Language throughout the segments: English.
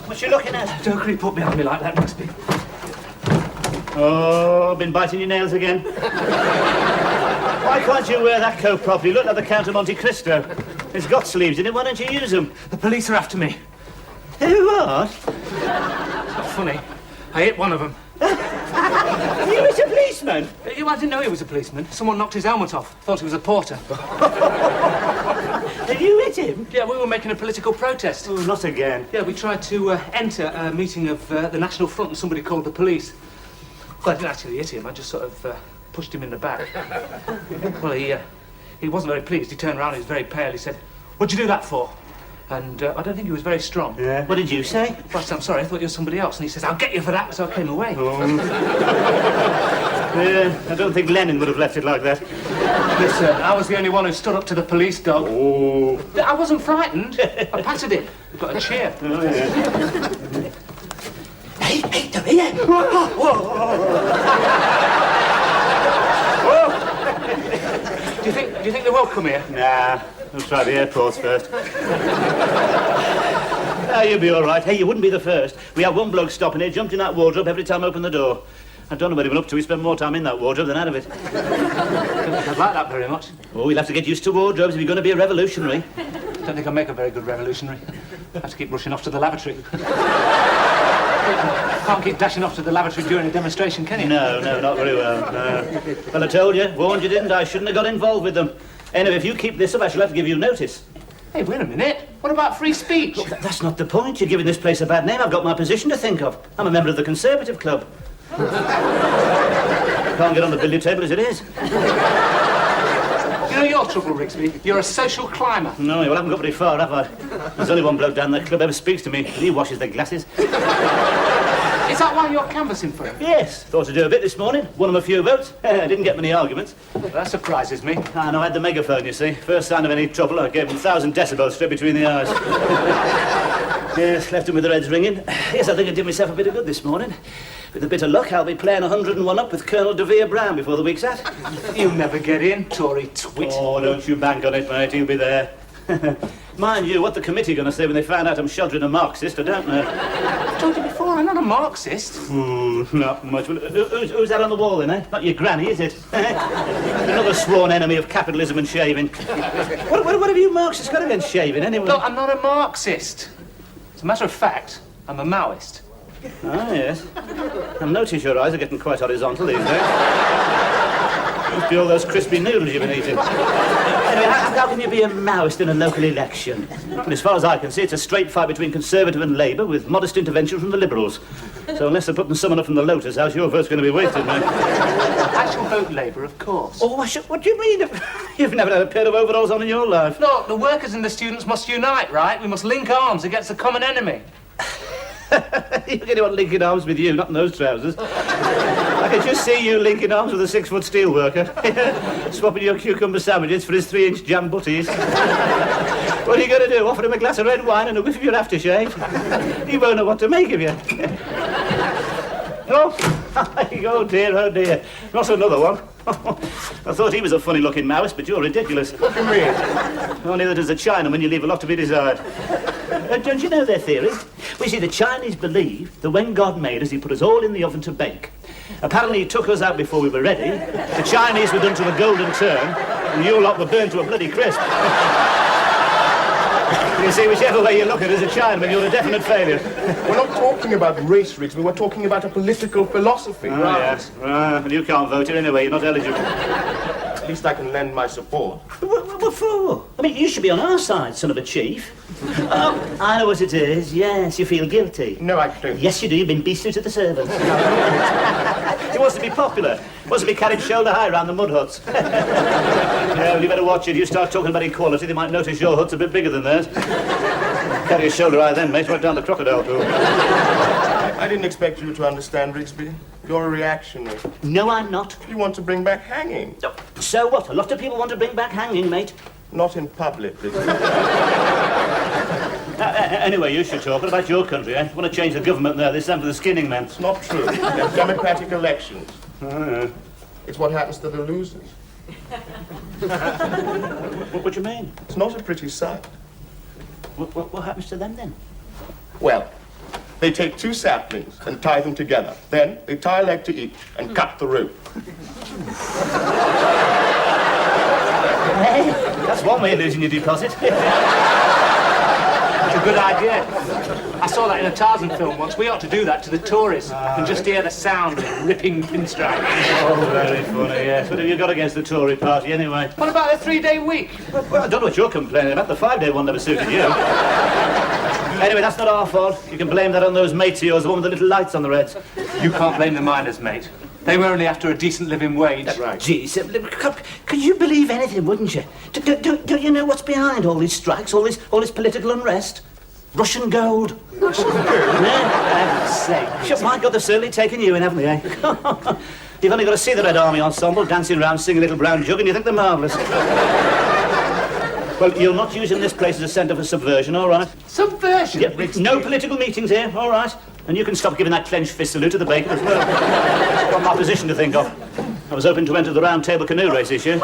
What's you looking at? Don't creep up behind me like that, Rigsby. Oh, been biting your nails again? Why can't you wear that coat properly? Look like the Count of Monte Cristo. It's got sleeves in it, why don't you use them? The police are after me. What? It's not funny. I hit one of them. You was a policeman? I didn't know he was a policeman. Someone knocked his helmet off. Thought he was a porter. Did you hit him? Yeah, we were making a political protest. Oh, not again. Yeah, we tried to enter a meeting of the National Front and somebody called the police. Well, I didn't actually hit him. I just sort of pushed him in the back. Well, he wasn't very pleased. He turned around, he was very pale. He said, "What'd you do that for?" And I don't think he was very strong. Yeah. What did you say? Well, I said, "I'm sorry, I thought you were somebody else." And he says, "I'll get you for that." So I came away. Oh. Yeah, I don't think Lenin would have left it like that. Listen, I was the only one who stood up to the police dog. Oh. I wasn't frightened. I patted it. Got a cheer. Oh, yeah. Hey, come here. Do you think they won't come here? Nah, we'll try the airports first. You'll be all right. Hey, you wouldn't be the first. We had one bloke stopping here, jumped in that wardrobe every time I opened the door. I don't know what he went up to. He spent more time in that wardrobe than out of it. I'd like that very much. Oh, we'll have to get used to wardrobes if you're going to be a revolutionary. Don't think I'll make a very good revolutionary. I have to keep rushing off to the lavatory. Can't keep dashing off to the lavatory during a demonstration, can you? No, not very well. No. Well, I told you, warned you, didn't I? Shouldn't have got involved with them. Anyway, if you keep this up, I shall have to give you notice. Hey, wait a minute. What about free speech? Look, that's not the point. You're giving this place a bad name. I've got my position to think of. I'm a member of the Conservative Club. Can't get on the billiard table as it is. You know your trouble, Rigsby? You're a social climber. No, well, I haven't got very far, have I? There's only one bloke down that club ever speaks to me, and he washes their glasses. Is that why you're canvassing for him? Yes, thought to do a bit this morning. Won him a few votes. Didn't get many arguments. That surprises me. I know, I had the megaphone, you see. First sign of any trouble, I gave him 1,000 decibels straight between the eyes. Yes, left him with the reds ringing. Yes, I think I did myself a bit of good this morning. With a bit of luck, I'll be playing 101 up with Colonel De Vere Brown before the week's out. You'll never get in, Tory twit. Oh, don't you bank on it, mate. He'll be there. Mind you, what the committee going to say when they find out I'm sheltering a Marxist, I don't know. I've told you before, I'm not a Marxist. Ooh, not much. Well, who's that on the wall then, eh? Not your granny, is it? Another sworn enemy of capitalism and shaving. What have you Marxists got against shaving, anyway? Look, I'm not a Marxist. As a matter of fact, I'm a Maoist. Ah, yes. I've noticed your eyes are getting quite horizontal these days. Must be all those crispy noodles you've been eating. Anyway, how can you be a Maoist in a local election? And as far as I can see, it's a straight fight between Conservative and Labour with modest intervention from the Liberals. So unless they're putting someone up from the Lotus House, your vote's going to be wasted, man. I shall vote Labour, of course. Oh, what do you mean? You've never had a pair of overalls on in your life. Look, the workers and the students must unite, right? We must link arms against the common enemy. You'll get anyone linking arms with you, not in those trousers. I can just see you linking arms with a 6-foot steel worker. Swapping your cucumber sandwiches for his 3-inch jam butties. What are you going to do? Offer him a glass of red wine and a whiff of your aftershave? He won't know what to make of you. Oh dear, oh dear. Not another one. I thought he was a funny-looking Maoist, but you're ridiculous. Look at me. Only that as a Chinaman, you leave a lot to be desired. Don't you know their theory? Well, you see, the Chinese believe that when God made us, he put us all in the oven to bake. Apparently, he took us out before we were ready. The Chinese were done to a golden turn, and you lot were burned to a bloody crisp. You see, whichever way you look at it, as a Chinaman, you're a definite failure. We're not talking about race, Rigsby. We're talking about a political philosophy. Oh, right. Yes. And you can't vote here anyway. You're not eligible. At least I can lend my support. What What for? I mean, you should be on our side, son of a chief. Oh, I know what it is. Yes, you feel guilty. No, I don't. Yes, you do. You've been beastly to the servants. He wants to be popular. He wants to be carried shoulder high around the mud huts. Yeah, well, you better watch it. You start talking about equality, they might notice your hut's a bit bigger than theirs. Carry your shoulder high then, mate, right down the crocodile pool. I didn't expect you to understand, Rigsby. You're a reactionary. No, I'm not. You want to bring back hanging. Oh, so what? A lot of people want to bring back hanging, mate. Not in public, Rigsby. Anyway, you should talk. What about your country, eh? You want to change the government there this time for the skinning men. It's not true. There's democratic elections. Oh, yeah. It's what happens to the losers. What do you mean? It's not a pretty sight. What happens to them, then? Well, they take 2 saplings and tie them together. Then they tie a leg to each and cut the rope. Hey, that's one way of losing your deposit. That's a good idea. I saw that in a Tarzan film once. We ought to do that to the tourists and just hear the sound of ripping pinstripes. Oh, very funny, yes. What have you got against the Tory party, anyway? What about the 3-day week? Well, I don't know what you're complaining about. The 5-day one never suited you. Anyway, that's not our fault. You can blame that on those mates of yours, the one with the little lights on their heads. You can't blame the miners, mate. They were only after a decent living wage. That's right. Geez, could you believe anything, wouldn't you? Don't you know what's behind all these strikes, all this political unrest? Russian gold. Russian gold? Yeah, Sure, my God, they've certainly taken you in, haven't they, eh? You've only got to see the Red Army ensemble dancing around singing Little Brown Jug and you think they're marvellous. Well, you're not using this place as a centre for subversion, all right? Subversion? Yeah, no political meetings here, all right? And you can stop giving that clenched fist salute to the baker as well. Got my position to think of. I was hoping to enter the round table canoe race this year.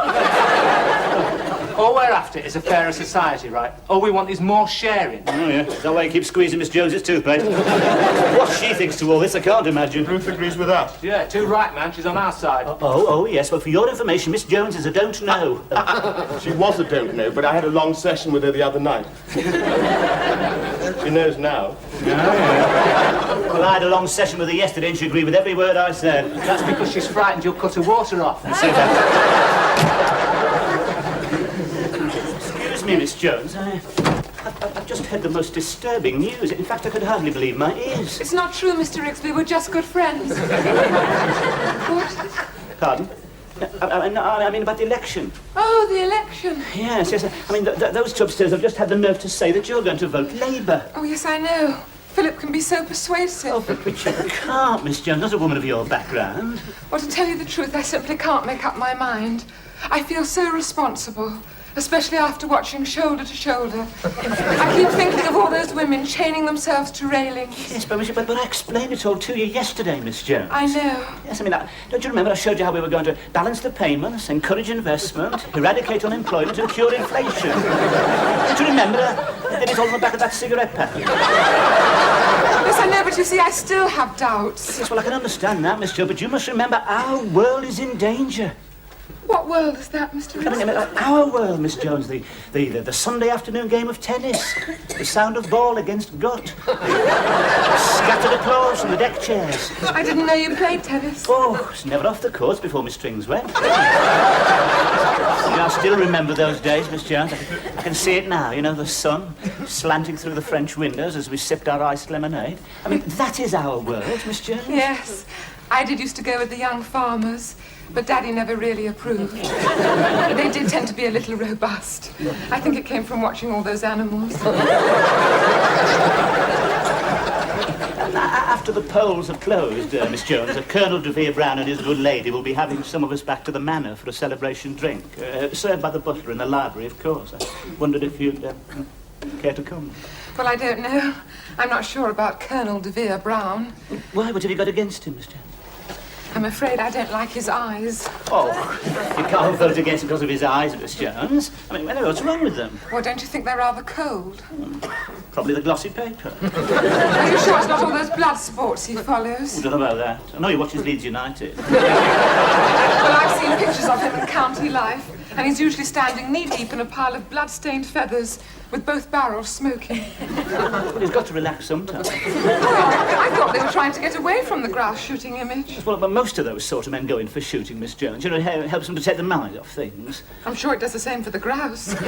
All we're after is a fairer society, right? All we want is more sharing. Oh, yeah. Is that why you keep squeezing Miss Jones's toothpaste? What she thinks to all this, I can't imagine. Ruth agrees with us. Yeah, too right, man. She's on our side. Oh, yes. Well, for your information, Miss Jones is a don't know. She was a don't know, but I had a long session with her the other night. She knows now. Well, I had a long session with her yesterday and she agreed with every word I said. That's because she's frightened you'll cut her water off. See that? Excuse me, Miss Jones. I've just heard the most disturbing news. In fact, I could hardly believe my ears. It's not true, Mr. Rigsby. We're just good friends. What? Pardon? I mean about the election. Oh, the election. Yes. I mean, those two upstairs have just had the nerve to say that you're going to vote Labour. Oh, yes, I know. Philip can be so persuasive. Oh, but you can't, Miss Jones. Not a woman of your background. Well, to tell you the truth, I simply can't make up my mind. I feel so responsible. Especially after watching Shoulder to Shoulder. I keep thinking of all those women chaining themselves to railings. Yes, but I explained it all to you yesterday, Miss Jones. I know. Yes, I mean, don't you remember I showed you how we were going to balance the payments, encourage investment, eradicate unemployment and cure inflation? Don't you remember? I did it all on the back of that cigarette pack. Yes, I know, but you see, I still have doubts. Yes, well, I can understand that, Miss Jones, but you must remember our world is in danger. What world is that, Mr. Rigsby? I mean, our world, Miss Jones, the Sunday afternoon game of tennis, the sound of ball against gut, scattered applause from the deck chairs. I didn't know you played tennis. Oh, it's never off the course before my strings went. I still remember those days, Miss Jones. I can see it now, you know, the sun slanting through the French windows as we sipped our iced lemonade. I mean, that is our world, Miss Jones. Yes. I used to go with the young farmers. But Daddy never really approved. They did tend to be a little robust. I think it came from watching all those animals. After the polls have closed, Miss Jones, Colonel De Vere Brown and his good lady will be having some of us back to the manor for a celebration drink. Served by the butler in the library, of course. I wondered if you'd care to come. Well, I don't know. I'm not sure about Colonel De Vere Brown. Why? What have you got against him, Miss Jones? I'm afraid I don't like his eyes. Oh, you can't vote against him because of his eyes, Miss Jones. I mean, what's wrong with them? Well, don't you think they're rather cold? Probably the glossy paper. Are you sure it's not all those blood sports he follows? I don't know about that. I know he watches Leeds United. Well, I've seen pictures of him in County Life, And he's usually standing knee-deep in a pile of blood-stained feathers, with both barrels smoking. He's got to relax sometimes. I thought they were trying to get away from the grouse shooting image. Well, but most of those sort of men go in for shooting, Miss Jones. You know, it helps them to take the mind off things. I'm sure it does the same for the grouse. If you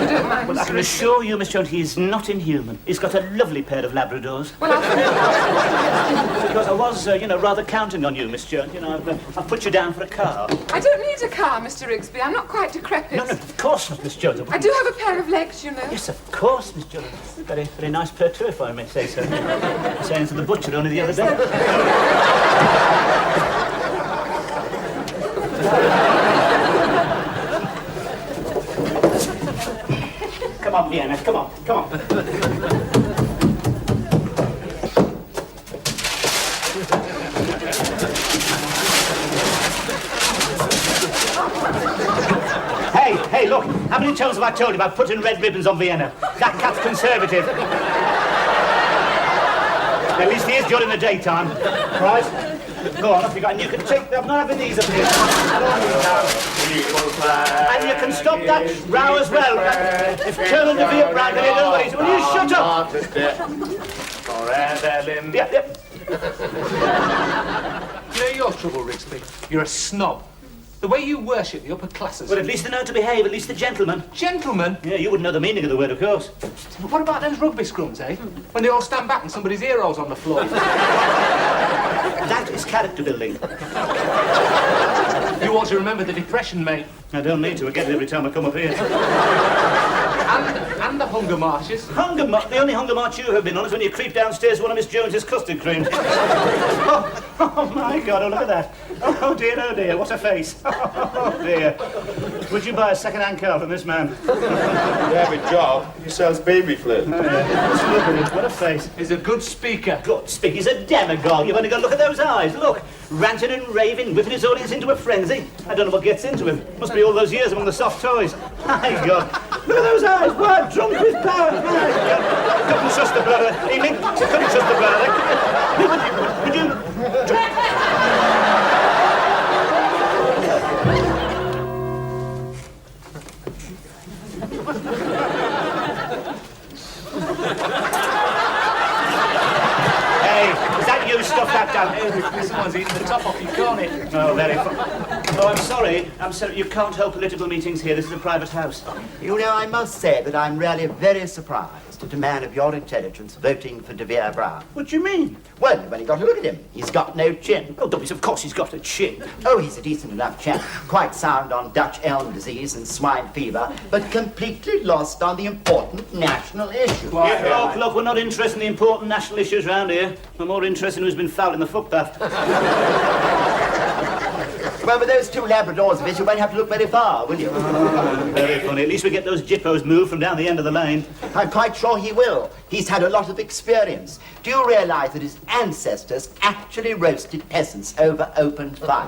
don't mind, Well, I can Mr. assure you, Miss Jones, he is not inhuman. He's got a lovely pair of Labradors. Well, Because I was, rather counting on you, Miss Jones. You know, I've put you down for a car. I don't need a car, Mr. Rigsby. I'm not quite decrepit. No, of course not, Miss Jones. I do have a pair of legs, you know. Yes, of course, Miss Jones. Very, very nice pair too, if I may say so. I was saying to the butcher only the other day. Come on, Vienna, come on. Hey, look, how many times have I told you about putting red ribbons on Vienna? That cat's conservative. At least he is during the daytime. Right? Go on, off you go. And you can take... I'm not having these up here. And you can stop that row as well. If Colonel de Vere Bragg and nobody's... Will you shut up? Forever, Lim. Yep. You know your trouble, Rigsby? You're a snob. The way you worship the upper classes. Well, at least they know to behave, at least the gentlemen. Gentlemen? Yeah, you wouldn't know the meaning of the word, of course. What about those rugby scrums, eh? When they all stand back and somebody's ear rolls on the floor. That is character building. You ought to remember the depression, mate. I don't need to. I get it every time I come up here. And the hunger marches. Hunger march? The only hunger march you have been on is when you creep downstairs one of Miss Jones's custard creams. Oh, my God, look at that. Oh, dear, what a face. Oh, dear. Would you buy a second-hand car from this man? You have a job. He sells baby flesh. Just look at it. What a face. He's a good speaker. God, speak, he's a demagogue. You've only got to look at those eyes. Look, ranting and raving, whipping his audience into a frenzy. I don't know what gets into him. Must be all those years among the soft toys. My God. Look at those eyes. Wide, drunk with power. My God. Couldn't trust the brother. Evening. Couldn't trust the brother. Would you... Stuff that down. Someone's eating the top off your cornet. Oh, very fun. Oh, I'm sorry. You can't hold political meetings here. This is a private house. You know, I must say that I'm really very surprised at a man of your intelligence voting for de Vere Brown. What do you mean? Well, when you got to look at him, he's got no chin. Oh, Dobbies, of course he's got a chin. Oh, he's a decent enough chap. Quite sound on Dutch elm disease and swine fever, but completely lost on the important national issue. Look, we're not interested in the important national issues round here. We're more interested in who's been fouled in the footpath. Well, with those two Labradors of his, you won't have to look very far, will you? Very funny. At least we get those jippos moved from down the end of the lane. I'm quite sure he will. He's had a lot of experience. Do you realise that his ancestors actually roasted peasants over open fire?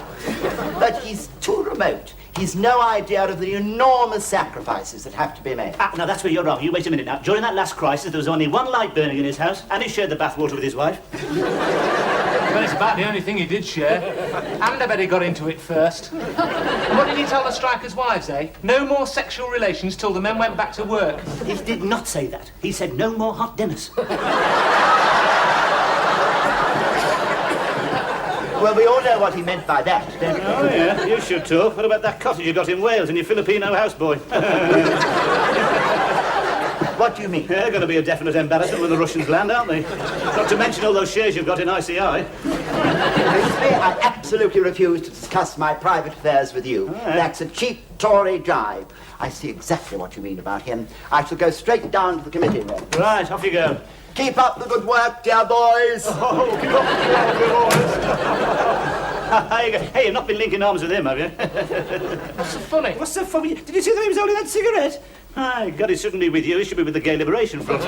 But he's too remote. He's no idea of the enormous sacrifices that have to be made. Now, that's where you're wrong. You wait a minute now. During that last crisis, there was only one light burning in his house, and he shared the bathwater with his wife. Well, it's about the only thing he did share. And I bet he got into it first. And what did he tell the strikers' wives, eh? No more sexual relations till the men went back to work. He did not say that. He said no more hot dinners. Well, we all know what he meant by that, don't we? Oh, yeah, you should talk. What about that cottage you got in Wales and your Filipino houseboy? What do you mean? They're going to be a definite embarrassment when the Russians land, aren't they? Not to mention all those shares you've got in ICI. Rigsby, I absolutely refuse to discuss my private affairs with you. Right. That's a cheap Tory jibe. I see exactly what you mean about him. I shall go straight down to the committee room. Right, off you go. Keep up the good work, dear boys. Oh, keep up the good boys. Hey, you've not been linking arms with him, have you? What's so funny? What's so funny? Did you see that he was holding that cigarette? My God, he shouldn't be with you. He should be with the Gay Liberation Front.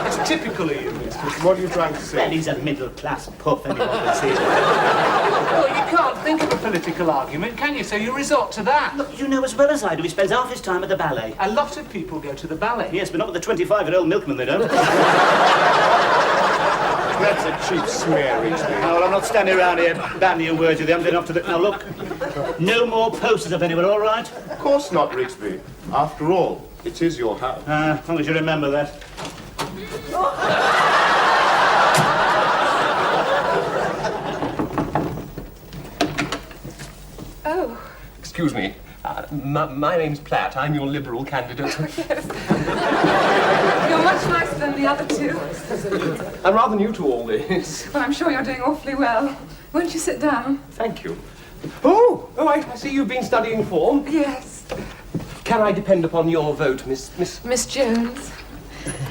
It's typical of you, Rigsby. What are you trying to say? Well, he's a middle-class puff, anyone can see it. Well, you can't think of a political argument, can you? So you resort to that. Look, you know as well as I do, he spends half his time at the ballet. A lot of people go to the ballet. Yes, but not with the 25-year-old milkman, they don't. That's a cheap smear, Rigsby. No, well, I'm not standing around here bandying your words with you. I'm going off to the... Now, look, no more posters up anywhere, all right? Of course not, Rigsby. After all, it is your house. As long as you remember that. Oh, Excuse me. My name's Platt. I'm your Liberal candidate. you're much nicer than the other two. I'm rather new to all this. Well, I'm sure you're doing awfully well. Won't you sit down? Thank you. Oh, I see you've been studying form. Yes. Can I depend upon your vote, Miss Jones.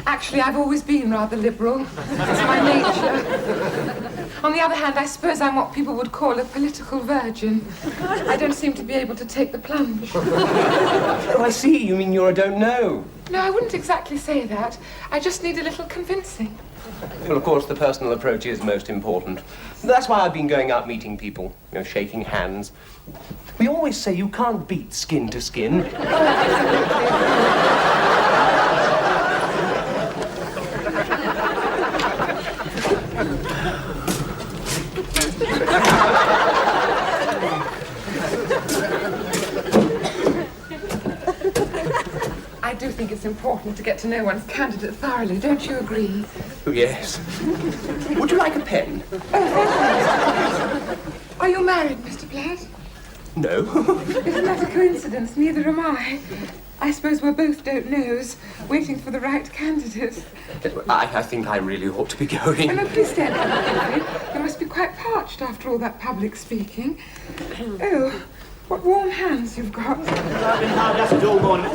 Actually, I've always been rather liberal. It's my nature. On the other hand, I suppose I'm what people would call a political virgin. I don't seem to be able to take the plunge. Oh, I see. You mean you're a don't know. No, I wouldn't exactly say that. I just need a little convincing. Well, of course, the personal approach is most important. That's why I've been going out meeting people, shaking hands. We always say you can't beat skin to skin. I do think it's important to get to know one's candidate thoroughly, don't you agree? Oh, yes. Would you like a pen? Are you married, Mr. Platt? No. Isn't that a coincidence? Neither am I. I suppose we're both don't knows, waiting for the right candidate. I think I really ought to be Oh, going. no, please stand up. You must be quite parched after all that public speaking. Oh, what warm hands you've got. I've been hard at it all morning.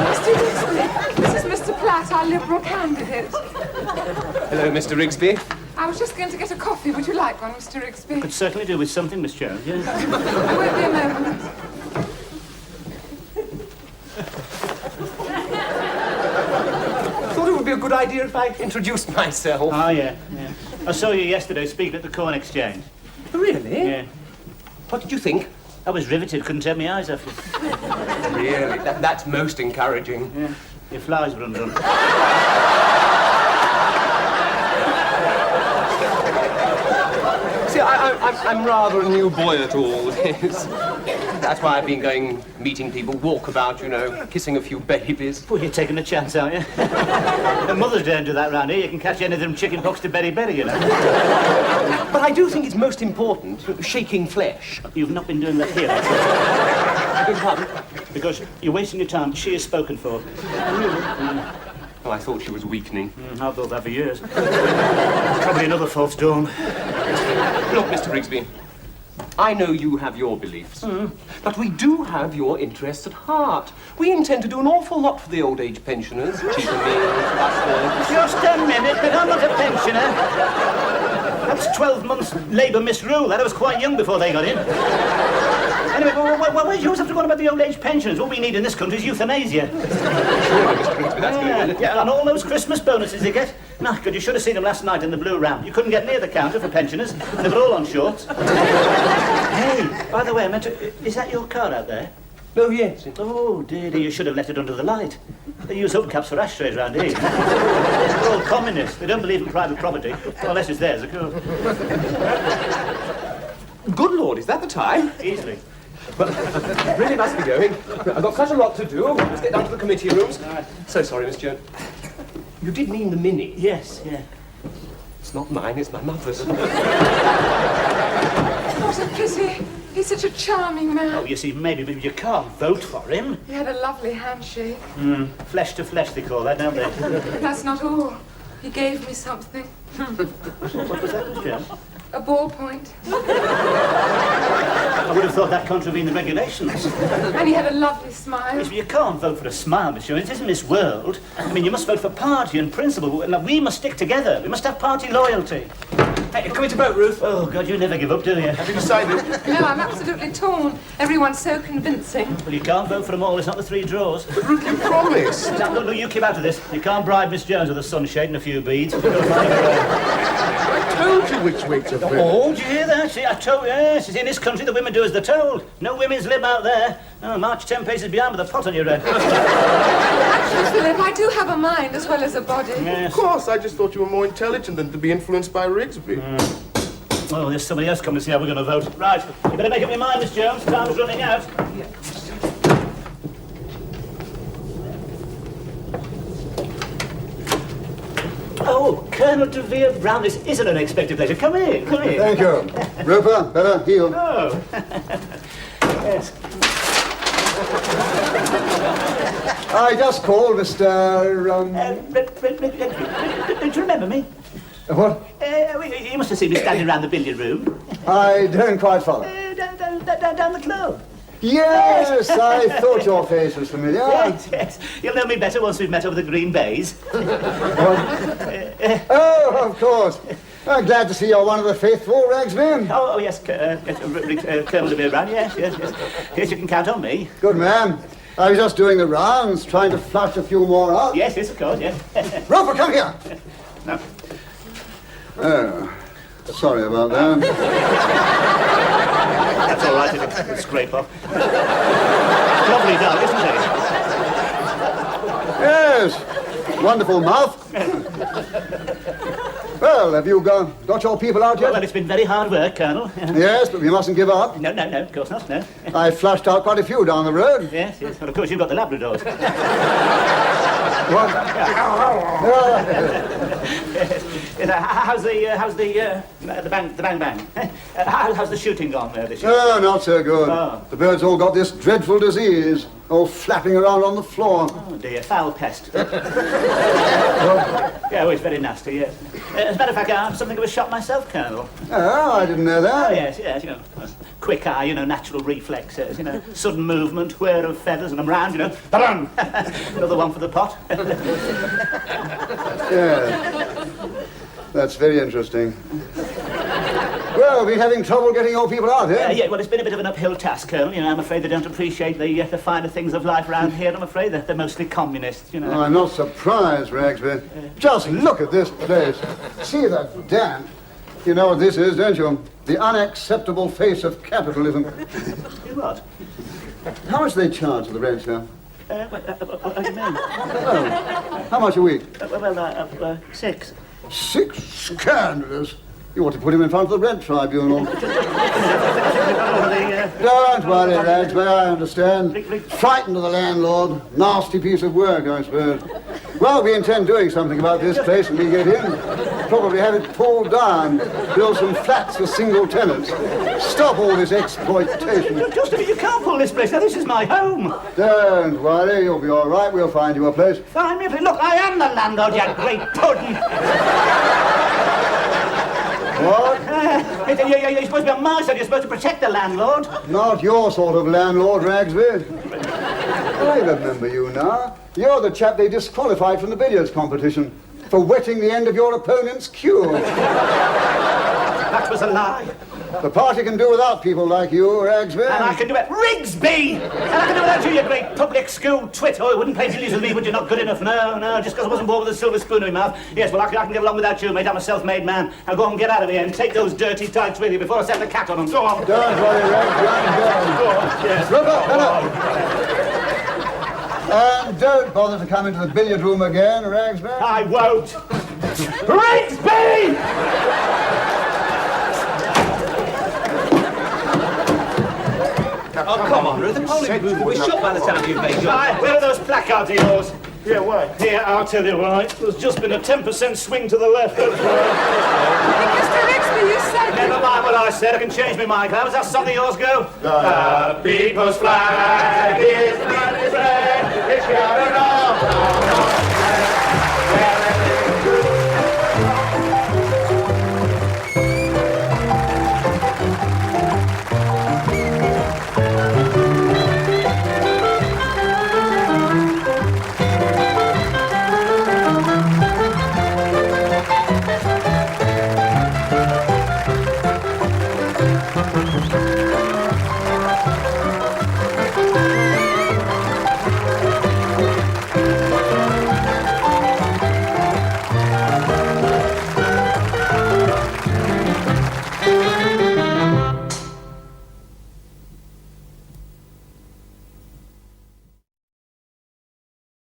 Mr. Rigsby, this is Mr. Platt, our Liberal candidate. Hello, Mr. Rigsby. I was just going to get a coffee. Would you like one, Mr. Rigsby? Could certainly do with something, Miss Jones, yes. I won't be a moment. Thought it would be a good idea if I introduced myself. Oh, yeah. I saw you yesterday speaking at the Corn Exchange. Really? Yeah. What did you think? I was riveted, couldn't take my eyes off you. Really? That's most encouraging. Yeah. Your flowers were undone. See, I'm rather a new boy at all this. That's why I've been going, meeting people, walkabout, kissing a few babies. Well, you're taking a chance, aren't you? The Mother's Day don't do that round here. You can catch anything from chicken pox to berry, you know. But I do think it's most important, shaking flesh. You've not been doing that here. I beg your pardon? Because you're wasting your time. She is spoken for. Oh, I thought she was weakening. I've thought that for years. Probably another false dawn. Look, Mr. Rigsby, I know you have your beliefs, but we do have your interests at heart. We intend to do an awful lot for the old age pensioners. Cheaper meals, buses. Just a minute, but I'm not a pensioner. That's 12 months Labour misrule. That I was quite young before they got in. Anyway, why do you always have to go on about the old age pensioners? What we need in this country is euthanasia. Surely, Mr. Rigsby, that's going to... Yeah, and all those Christmas bonuses you get. My God, you should have seen them last night in the Blue Ram. You couldn't get near the counter for pensioners. They were all on shorts. Hey, by the way, I meant to... Is that your car out there? Oh, yes. Oh, dearie, you should have left it under the light. They use hubcaps for ashtrays round here. They're all communists. They don't believe in private property. Well, unless it's theirs, of course. Good Lord, is that the time? Easily. Well, I really must be going. I've got such a lot to do. Let's get down to the committee rooms. So sorry, Miss Jones. You did mean the Mini. Yes, yeah. It's not mine, it's my mother's. What a pity. He's such a charming man. Oh, you see, maybe you can't vote for him. He had a lovely handshake. Flesh to flesh, they call that, don't they? That's not all. He gave me something. What was that, Miss Jones? A ballpoint. I would have thought that contravened the regulations. And he had a lovely smile. Yes, but you can't vote for a smile, Miss Jones. It isn't this world. I mean, you must vote for party and principle. And we must stick together. We must have party loyalty. Hey, coming to vote, Ruth? Oh, God, you never give up, do you? Have you decided? No, I'm absolutely torn. Everyone's so convincing. Well, you can't vote for them all. It's not the three draws. Ruth, you promised. Now, look, you keep out of this. You can't bribe Miss Jones with a sunshade and a few beads. I told you which way to vote. Oh, did you hear that? See, I told you. Yes, in this country, the women do as they're told. No women's lib out there. Oh, march 10 paces behind with a pot on your head. Philip, I do have a mind as well as a body. Of course, I just thought you were more intelligent than to be influenced by Rigsby. Oh, there's somebody else coming to see how we're going to vote. Right, you better make up your mind, Miss Jones. Time's running out. Oh, Colonel de Vere Brown, this is an unexpected pleasure. Come in, come in. Thank you. Roper, better, heel. Oh. Yes. I just called Mr. Don't you remember me? What? You must have seen me standing around the billiard room. I don't quite follow. Down the club. Yes, I thought your face was familiar. Yes, yes. You'll know me better once we've met over the green bays. Oh, of course. I'm glad to see you're one of the faithful, Rigsby. Oh, yes, Colonel de Vere Brown, yes. Yes, you can count on me. Good man. I was just doing the rounds, trying to flush a few more out. Yes, of course, yes. Roper, come here. No. Oh, sorry about that. That's all right, it'll scrape off. Lovely dog, isn't Yes, wonderful mouth. Well, have you got your people out yet? Well, it's been very hard work, Colonel. Yes, but we mustn't give up. No, of course not, no. I flushed out quite a few down the road. Yes. Well, of course, you've got the Labradors. What? How's the bang? How's the shooting gone this year? No, not so good. Oh. The birds all got this dreadful disease, all flapping around on the floor. Oh dear, foul pest. Yeah, oh, it's very nasty, yes. As a matter of fact, I'm something of a shot myself, Colonel. Oh, I didn't know Oh, that. yes, you know. Quick eye, natural reflexes, sudden movement, whir of feathers, and I'm round, ta-dum! Another one for the pot. Yeah. That's very interesting. Well, we're having trouble getting your people out here. Yeah, well, it's been a bit of an uphill task, Colonel. I'm afraid they don't appreciate the finer things of life around here. I'm afraid that they're mostly communists, Oh, I'm not surprised, Rigsby. Just look at this place. See the damp. You know what this is, don't you? The unacceptable face of capitalism. What? How much do they charge for the rent here? What do you mean? Oh, how much a week? 6. 6? Scandalous. You ought to put him in front of the rent tribunal. Don't worry, Rigsby, I understand. Frightened of the landlord. Nasty piece of work, I suppose. Well, we intend doing something about this place when we get in. Probably have it pulled down. Build some flats for single tenants. Stop all this exploitation. Just a minute, you can't pull this place. Now, this is my home. Don't worry, you'll be all right. We'll find you a place. Find me a place. Look, I am the landlord, you great puddin'. What? You're supposed to be a master. You're supposed to protect the landlord. Not your sort of landlord, Rigsby. I remember you now. You're the chap they disqualified from the billiards competition for wetting the end of your opponent's cue. That was a lie. The party can do without people like you, Rigsby. And I can do it. Rigsby! And I can do without you, you great public school twit. Oh, you wouldn't play billiards with me, but you're not good enough. No, just because I wasn't born with a silver spoon in my mouth. Yes, well, I can get along without you, mate. I'm a self-made man. Now go on, get out of here and take those dirty tights with you before I set the cat on them. Go on. Don't worry, Rigsby. Go on, yes. And don't bother to come into the billiard room again, Rigsby. I won't. Rigsby! Oh, come on, Ruth. The polling booth will be shut by the time you've made your... Right, where are those placards of yours? Yeah, why? Here, I'll tell you why. There's just been a 10% swing to the left, that's why. Mr. Rigsby, you said... Never mind what I said, I can change my mind. How does that song of yours go? The people's flag is proudly red, it's shouting all down.